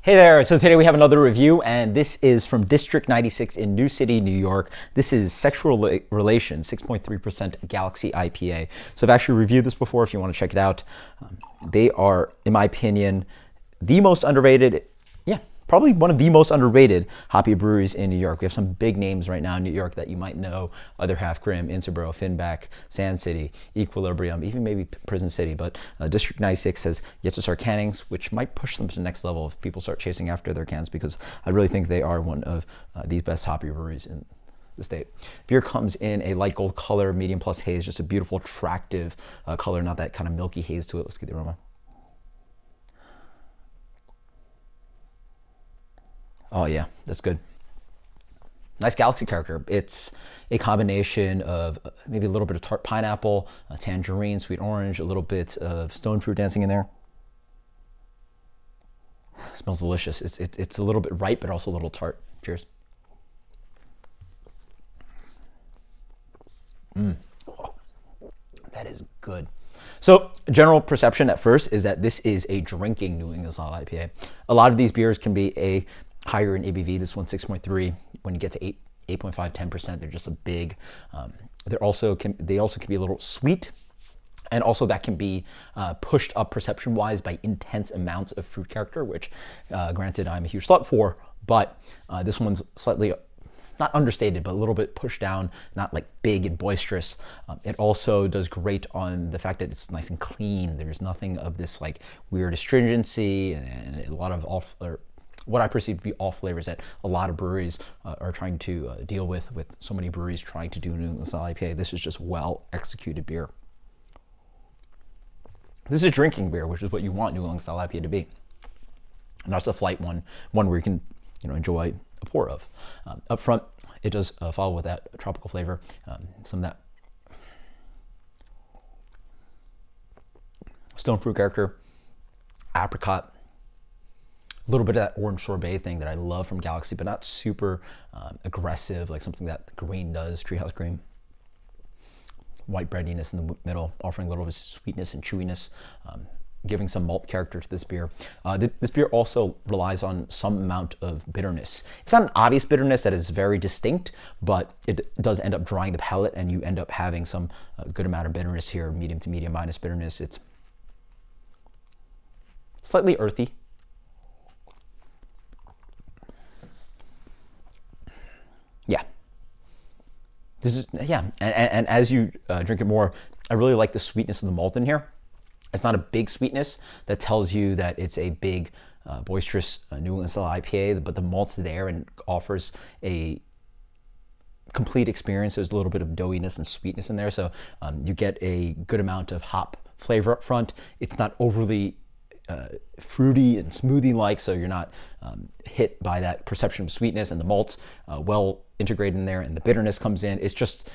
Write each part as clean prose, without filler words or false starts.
Hey there, so today we have another review, and this is from District 96 in New City, New York. This is Sexual Relations, 6.3% Galaxy IPA. So I've actually reviewed this before if you want to check it out. They are, in my opinion, the most underrated, probably one of the most underrated hoppy breweries in New York. We have some big names right now in New York that you might know: Other Half Grim, Interboro, Finback, Sand City, Equilibrium, even maybe Prison City. But District 96 has yet to start cannings, which might push them to the next level if people start chasing after their cans, because I really think they are one of the best hoppy breweries in the state. Beer comes in a light gold color, medium plus haze, just a beautiful, attractive color, not that kind of milky haze to it. Let's get the aroma. Oh yeah, that's good. Nice Galaxy character. It's a combination of maybe a little bit of tart pineapple, tangerine, sweet orange, a little bit of stone fruit dancing in there. It smells delicious. It's a little bit ripe, but also a little tart. Cheers. Oh, that is good. So general perception at first is that this is a drinking New England style IPA. A lot of these beers can be higher in ABV. This one's 6.3. When you get to 8.5, 10%, they're just a big. They also can be a little sweet, and also that can be pushed up perception-wise by intense amounts of fruit character, which, granted, I'm a huge slut for. But this one's slightly, not understated, but a little bit pushed down, not like big and boisterous. It also does great on the fact that it's nice and clean. There's nothing of this like weird astringency and a lot of what I perceive to be off flavors that a lot of breweries are trying to deal with so many breweries trying to do New England style IPA. This is just well executed beer. This is a drinking beer, which is what you want New England style IPA to be. And that's a flight one where you can enjoy a pour of. Up front, it does follow with that tropical flavor, some of that stone fruit character, apricot, a little bit of that orange sorbet thing that I love from Galaxy, but not super aggressive, like something that green does, Treehouse Cream. White breadiness in the middle, offering a little bit of sweetness and chewiness, giving some malt character to this beer. This beer also relies on some amount of bitterness. It's not an obvious bitterness that is very distinct, but it does end up drying the palate, and you end up having some good amount of bitterness here, medium to medium minus bitterness. It's slightly earthy. Yeah. And as you drink it more, I really like the sweetness of the malt in here. It's not a big sweetness that tells you that it's a big, boisterous New England style IPA, but the malt's there and offers a complete experience. There's a little bit of doughiness and sweetness in there, so you get a good amount of hop flavor up front. It's not overly fruity and smoothie-like, so you're not hit by that perception of sweetness, and the malt's well integrated in there, and the bitterness comes in. It's just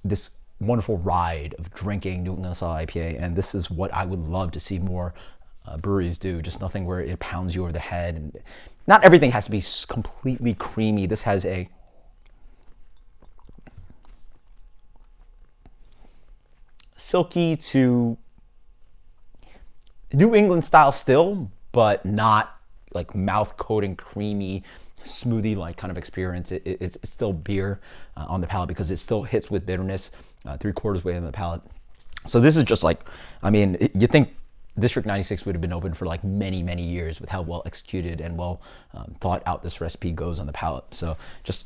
this wonderful ride of drinking New England style IPA, and this is what I would love to see more breweries do. Just nothing where it pounds you over the head, and not everything has to be completely creamy. This has a silky to New England style still, but not like mouth coating, creamy, smoothie like kind of experience. It's still beer on the palate because it still hits with bitterness 3/4 way on the palate. So this is just like, you think District 96 would have been open for like many, many years with how well executed and well thought out this recipe goes on the palate. So just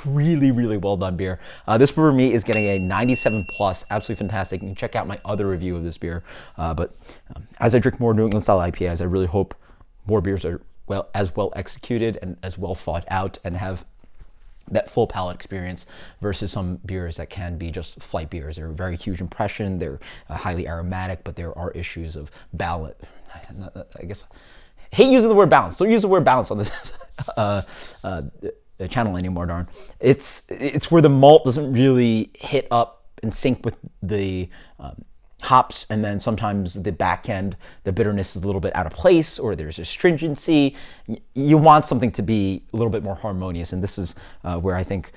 really, really well done beer. This for me is getting a 97 plus, absolutely fantastic. You can check out my other review of this beer. But as I drink more New England style IPAs, I really hope more beers are as well executed and as well thought out and have that full palate experience versus some beers that can be just flight beers. They're a very huge impression. They're highly aromatic, but there are issues of balance. I guess I hate using the word balance. Don't use the word balance on this channel anymore, darn. It's where the malt doesn't really hit up and sync with the hops, and then sometimes the back end, the bitterness is a little bit out of place, or there's astringency. You want something to be a little bit more harmonious, and this is where I think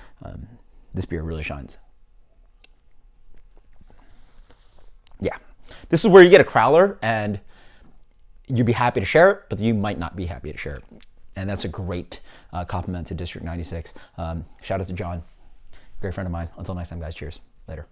this beer really shines. Yeah, this is where you get a crowler, and you'd be happy to share it, but you might not be happy to share it. And that's a great compliment to District 96. Shout out to John, great friend of mine. Until next time, guys, cheers. Later.